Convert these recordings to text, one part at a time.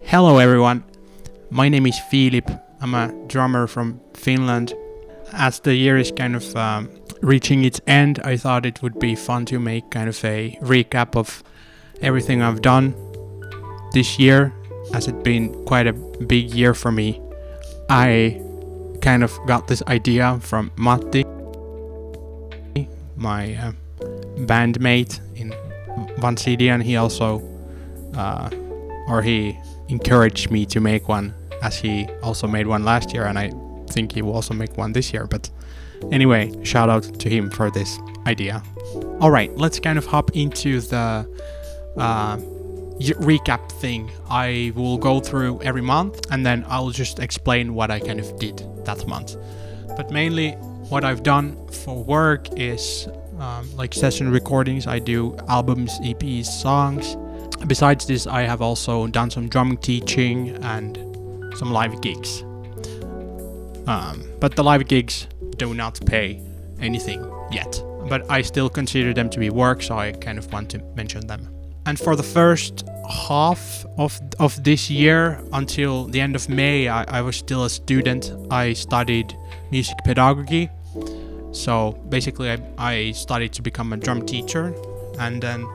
Hello everyone, my name is Philip. I'm a drummer from Finland. As the year is kind of reaching its end, I thought it would be fun to make kind of a recap of everything I've done this year, as it's been quite a big year for me. I kind of got this idea from Matti, my bandmate in Vansidian. He also he encouraged me to make one, as he also made one last year, and I think he will also make one this year. But anyway, shout out to him for this idea. Alright, let's kind of hop into the recap thing. I will go through every month and then I'll just explain what I kind of did that month. But mainly what I've done for work is like session recordings. I do albums, EPs, songs. Besides this, I have also done some drumming teaching and some live gigs. But the live gigs do not pay anything yet. But I still consider them to be work, so I kind of want to mention them. And for the first half of this year, until the end of May, I was still a student. I studied music pedagogy. So basically I studied to become a drum teacher, and then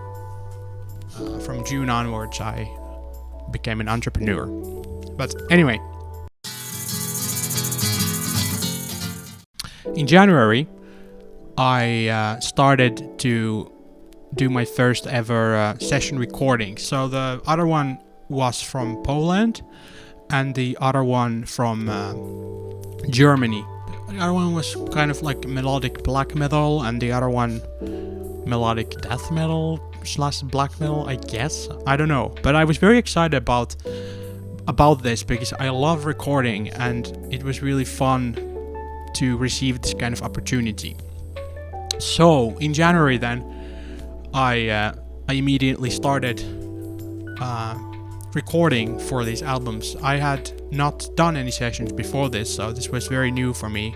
from June onwards I became an entrepreneur. But anyway, in January I started to do my first ever session recording. So the other one was from Poland and the other one from Germany. The other one was kind of like melodic black metal, and the other one melodic death metal / black metal, I guess. I don't know. But I was very excited about this because I love recording, and it was really fun to receive this kind of opportunity. So in January then, I immediately started recording for these albums. I had not done any sessions before this, so this was very new for me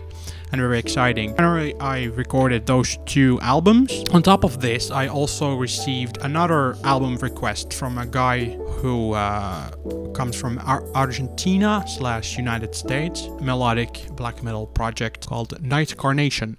and very exciting. Generally, I recorded those 2 albums. On top of this, I also received another album request from a guy who comes from Argentina / United States, melodic black metal project called Night Carnation.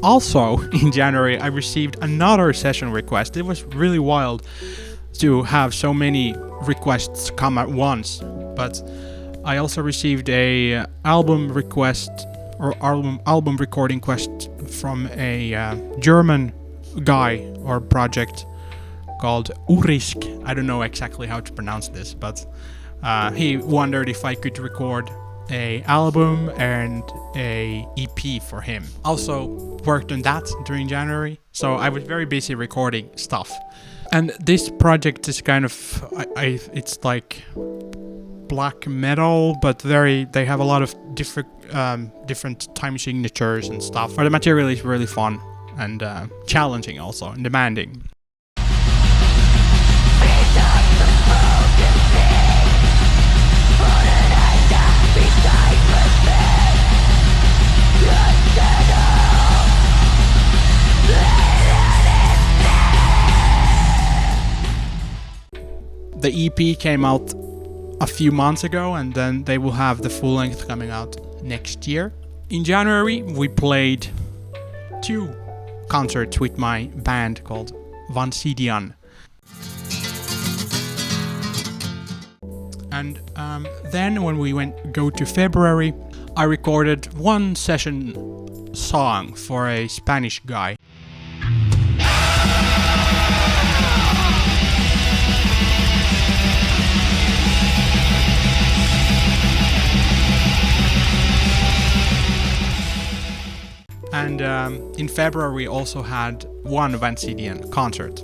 Also, in January, I received another session request. It was really wild to have so many requests come at once. But I also received a album request, or album recording request from a German guy or project called Urisk. I don't know exactly how to pronounce this, but he wondered if I could record a album and a EP for him. Also worked on that during January, so I was very busy recording stuff. And this project is kind of it's like black metal, but they have a lot of different time signatures and stuff. But the material is really fun and challenging also, and demanding. The EP came out a few months ago, and then they will have the full length coming out next year. In January, we played 2 concerts with my band called Vansidian. And then when we go to February, I recorded 1 session song for a Spanish guy. And in February we also had 1 Vansidian concert.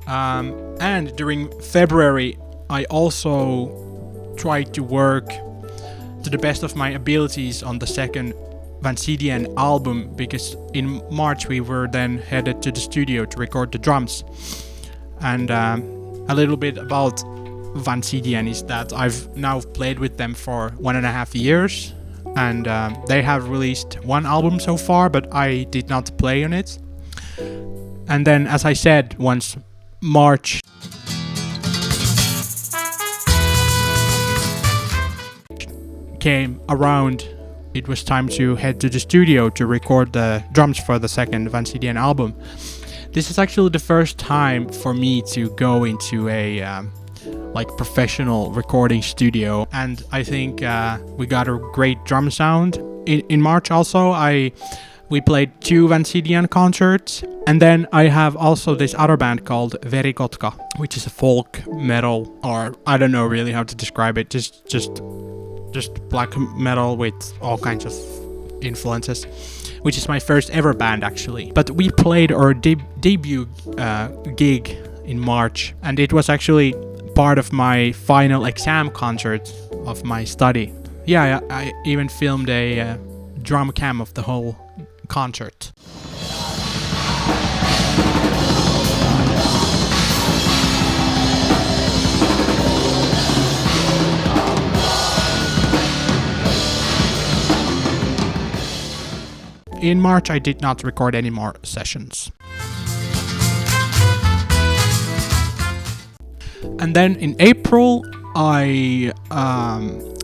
And during February I also tried to work to the best of my abilities on the second Vansidian album, because in March we were then headed to the studio to record the drums. And a little bit about Vansidian is that I've now played with them for 1.5 years, and they have released one album so far, but I did not play on it. And then, as I said, once March came around, it was time to head to the studio to record the drums for the second Vansidian album. This is actually the first time for me to go into a professional recording studio, and I think we got a great drum sound. In March also, we played 2 Vansidian concerts, and then I have also this other band called Verikotka, which is a folk metal, or I don't know really how to describe it, just black metal with all kinds of influences, which is my first ever band actually. But we played our debut gig in March, and it was actually part of my final exam concert of my study. Yeah, I even filmed a drum cam of the whole concert. In March, I did not record any more sessions. And then in April, I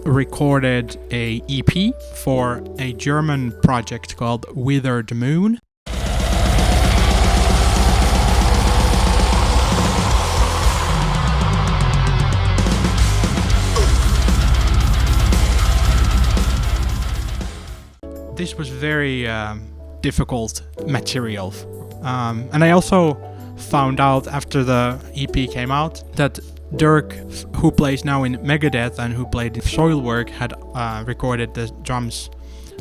recorded a EP for a German project called Withered Moon. This was very difficult material. And I also found out after the EP came out that Dirk, who plays now in Megadeth and who played in Soilwork, had recorded the drums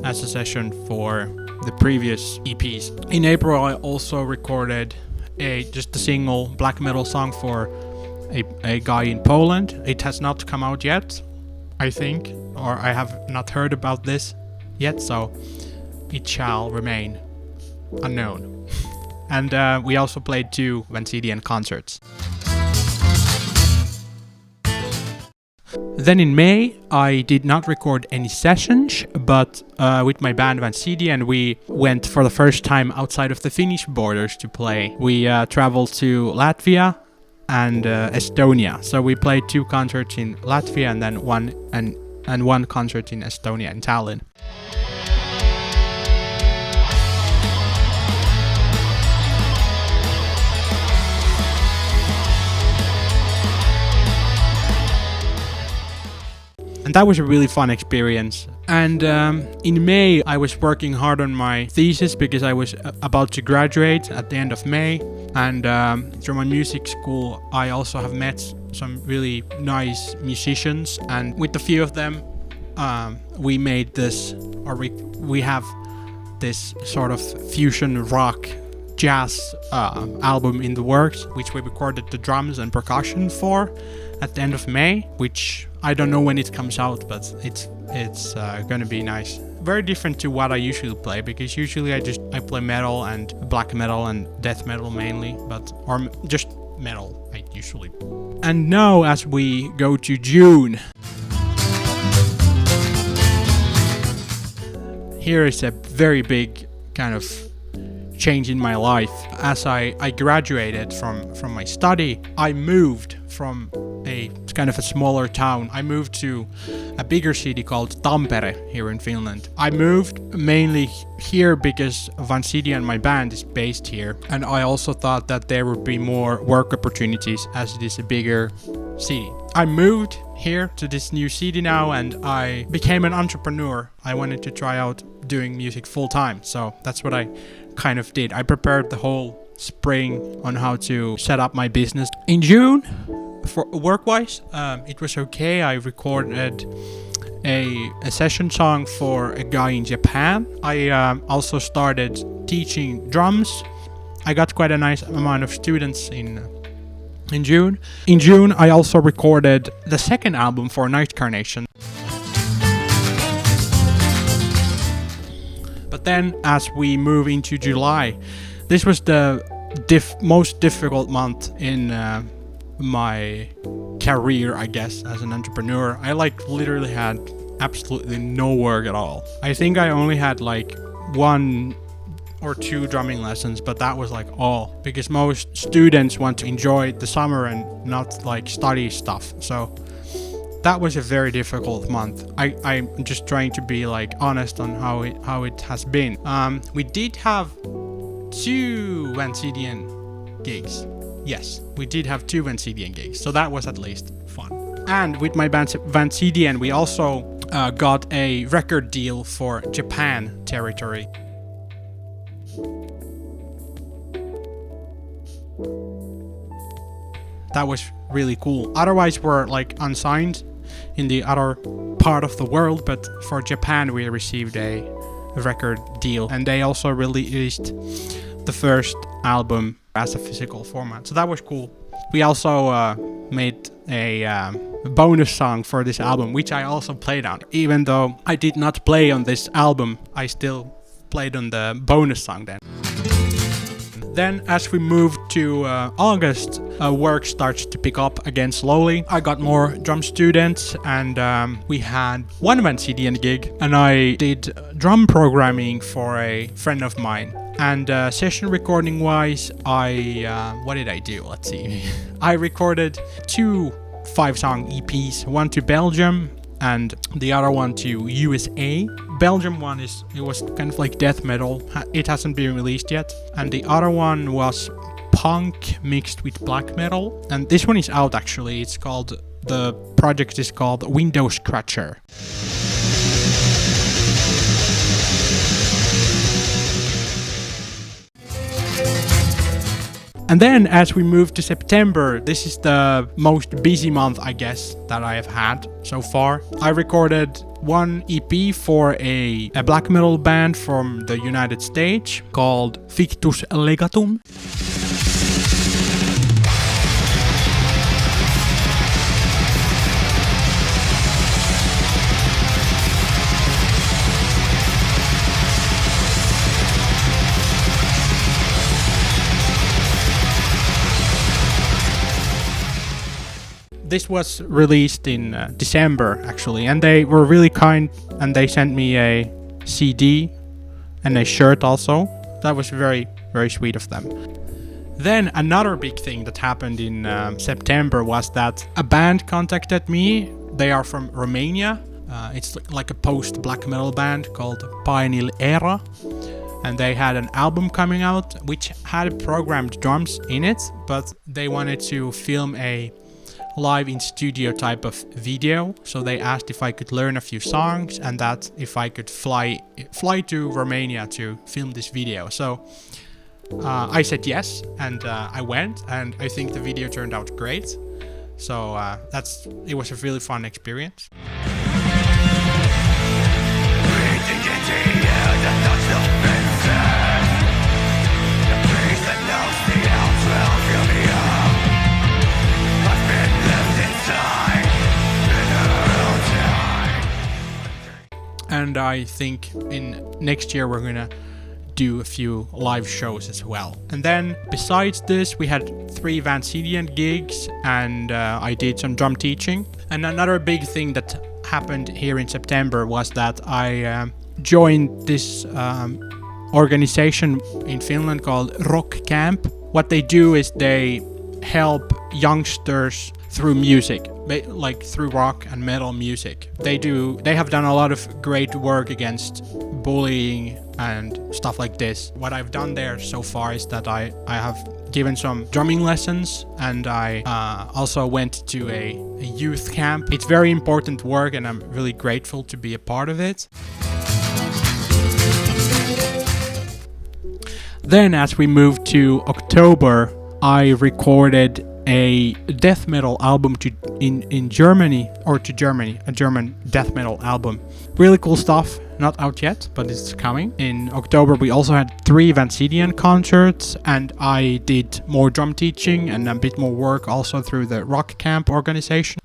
as a session for the previous EPs. In April, I also recorded just a single black metal song for a guy in Poland. It has not come out yet, I think, or I have not heard about this yet, so it shall remain unknown. And we also played 2 Vansidian concerts. Then in May, I did not record any sessions, but with my band Vansidian, we went for the first time outside of the Finnish borders to play. We traveled to Latvia and Estonia. So we played 2 concerts in Latvia and then one concert in Estonia, in Tallinn. And that was a really fun experience. And in May, I was working hard on my thesis because I was about to graduate at the end of May. And through my music school, I also have met some really nice musicians. And with a few of them, we made this, or we have this sort of fusion rock jazz album in the works, which we recorded the drums and percussion for at the end of May, which I don't know when it comes out, but it's gonna be nice. Very different to what I usually play, because usually I play metal and black metal and death metal mainly, or just metal I usually. And now as we go to June, here is a very big kind of change in my life. As I graduated from my study, I moved from a kind of a smaller town. I moved to a bigger city called Tampere here in Finland. I moved mainly here because Vansidian, my band, is based here, and I also thought that there would be more work opportunities as it is a bigger city. I moved here to this new city now, and I became an entrepreneur. I wanted to try out doing music full time, so that's what I kind of did. I prepared the whole spring on how to set up my business. In June, for work-wise, it was okay. I recorded a session song for a guy in Japan. I also started teaching drums. I got quite a nice amount of students in June. In June, I also recorded the second album for Night Carnation. But then, as we move into July, this was the most difficult month in my career, I guess, as an entrepreneur, I like literally had absolutely no work at all. I think I only had like 1 or 2 drumming lessons, but that was like all, because most students want to enjoy the summer and not like study stuff. So that was a very difficult month. I'm just trying to be like honest on how it has been. We did have 2 Vansidian gigs. Yes, we did have 2 Vansidian gigs, so that was at least fun. And with my band Vansidian, we also got a record deal for Japan territory. That was really cool. Otherwise, we're like unsigned in the other part of the world, but for Japan, we received a record deal, and they also released the first album as a physical format. So that was cool. We also made a bonus song for this album, which I also played on. Even though I did not play on this album, I still played on the bonus song then. Then as we moved to August, work starts to pick up again slowly. I got more drum students, and we had 1 Vansidian gig, and I did drum programming for a friend of mine. And session recording wise, what did I do? Let's see. I recorded 2 5-song EPs, one to Belgium and the other one to USA. Belgium one it was kind of like death metal. It hasn't been released yet. And the other one was punk mixed with black metal. And this one is out actually. The project is called Window Scratcher. And then as we move to September, this is the most busy month, I guess, that I have had so far. I recorded 1 EP for a black metal band from the United States called Fictus Legatum. This was released in December actually, and they were really kind, and they sent me a CD and a shirt also. That was very, very sweet of them. Then another big thing that happened in September was that a band contacted me. They are from Romania. It's like a post-black metal band called Pioneer Era. And they had an album coming out which had programmed drums in it, but they wanted to film a live in studio type of video. So they asked if I could learn a few songs, and that if I could fly to Romania to film this video. So I said yes, and I went, and I think the video turned out great. So it was a really fun experience. And I think in next year we're gonna do a few live shows as well. And then besides this, we had 3 Vansidian gigs, and I did some drum teaching. And another big thing that happened here in September was that I joined this organization in Finland called Rock Camp. What they do is they help youngsters through music, like through rock and metal music. They have done a lot of great work against bullying and stuff like this. What I've done there so far is that I have given some drumming lessons, and I also went to a youth camp. It's very important work, and I'm really grateful to be a part of it. Then as we moved to October, I recorded a death metal album in Germany, a German death metal album. Really cool stuff, not out yet, but it's coming. In October we also had 3 Vansidian concerts, and I did more drum teaching and a bit more work also through the Rock Camp organization.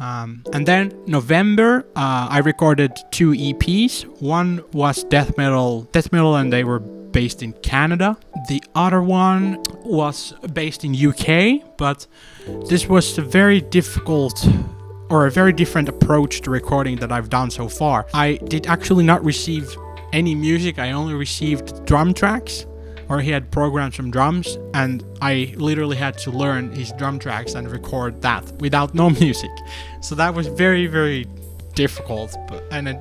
And then November, I recorded 2 EPs. One was death metal, and they were based in Canada. The other one was based in UK, but this was a very difficult or a very different approach to recording that I've done so far. I did actually not receive any music. I only received drum tracks, or he had programmed some drums, and I literally had to learn his drum tracks and record that without no music. So that was very, very difficult, and a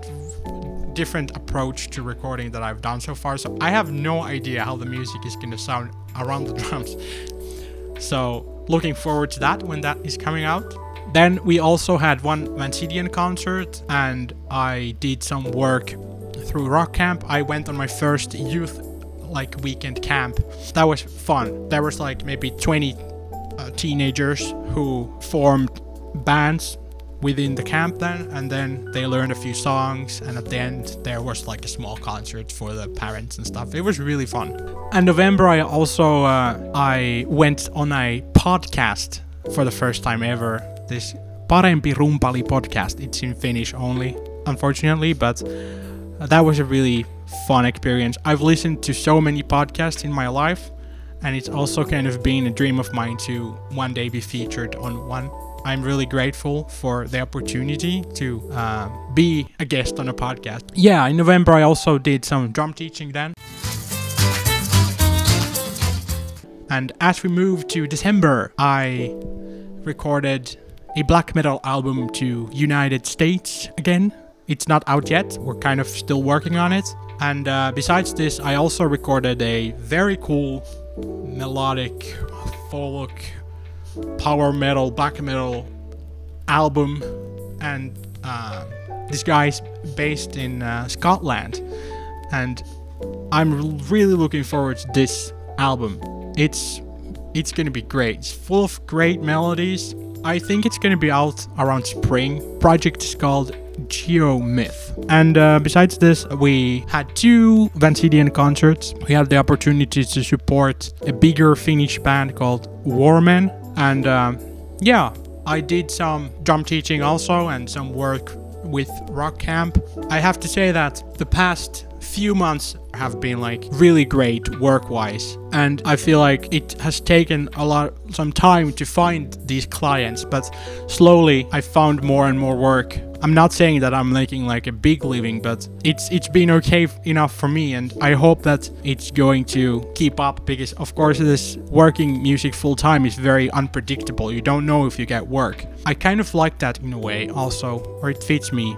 different approach to recording that I've done so far. So I have no idea how the music is going to sound around the drums. So looking forward to that when that is coming out. Then we also had one Vansidian concert, and I did some work through Rock Camp. I went on my first youth weekend camp. That was fun. There was maybe 20 teenagers who formed bands within the camp then, and then they learned a few songs, and at the end there was a small concert for the parents and stuff. It was really fun. And November I also I went on a podcast for the first time ever. This Parempi Rumpali podcast. It's in Finnish only, unfortunately, but that was a really fun experience. I've listened to so many podcasts in my life, and it's also kind of been a dream of mine to one day be featured on one. I'm really grateful for the opportunity to be a guest on a podcast. Yeah, in November I also did some drum teaching then. And as we move to December, I recorded a black metal album to United States again. It's not out yet, we're kind of still working on it. And besides this, I also recorded a very cool melodic folk power metal, black metal album. And this guy's based in Scotland. And I'm really looking forward to this album. It's gonna be great. It's full of great melodies. I think it's gonna be out around spring. Project is called Geomyth. And besides this, we had 2 Vansidian concerts. We had the opportunity to support a bigger Finnish band called Warmen. And yeah, I did some drum teaching also and some work with Rock Camp. I have to say that the past few months have been really great work-wise, and I feel like it has taken some time to find these clients, but slowly I found more and more work. I'm not saying that I'm making a big living, but it's been okay enough for me, and I hope that it's going to keep up, because of course this working music full-time is very unpredictable. You don't know if you get work. I kind of like that in a way also, or it fits me,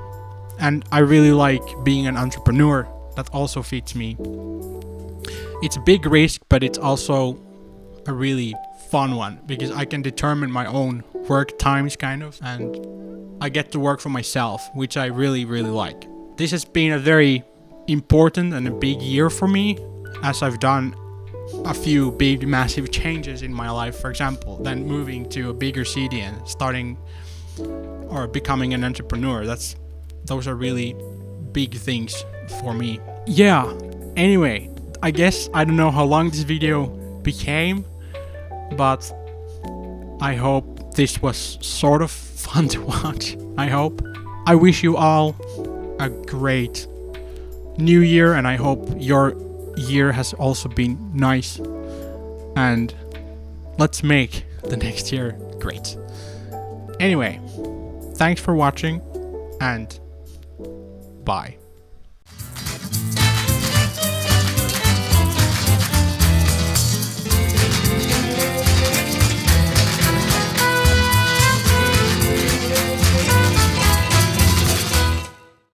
and I really like being an entrepreneur. That also fits me. It's a big risk, but it's also a really fun one, because I can determine my own work times kind of, and I get to work for myself, which I really, really like. This has been a very important and a big year for me, as I've done a few big, massive changes in my life. For example, then moving to a bigger city and starting or becoming an entrepreneur. Those are really big things for me. Yeah, anyway, I guess I don't know how long this video became, but I hope this was sort of fun to watch. I hope. I wish you all a great new year, and I hope your year has also been nice, and let's make the next year great. Anyway, thanks for watching, and bye.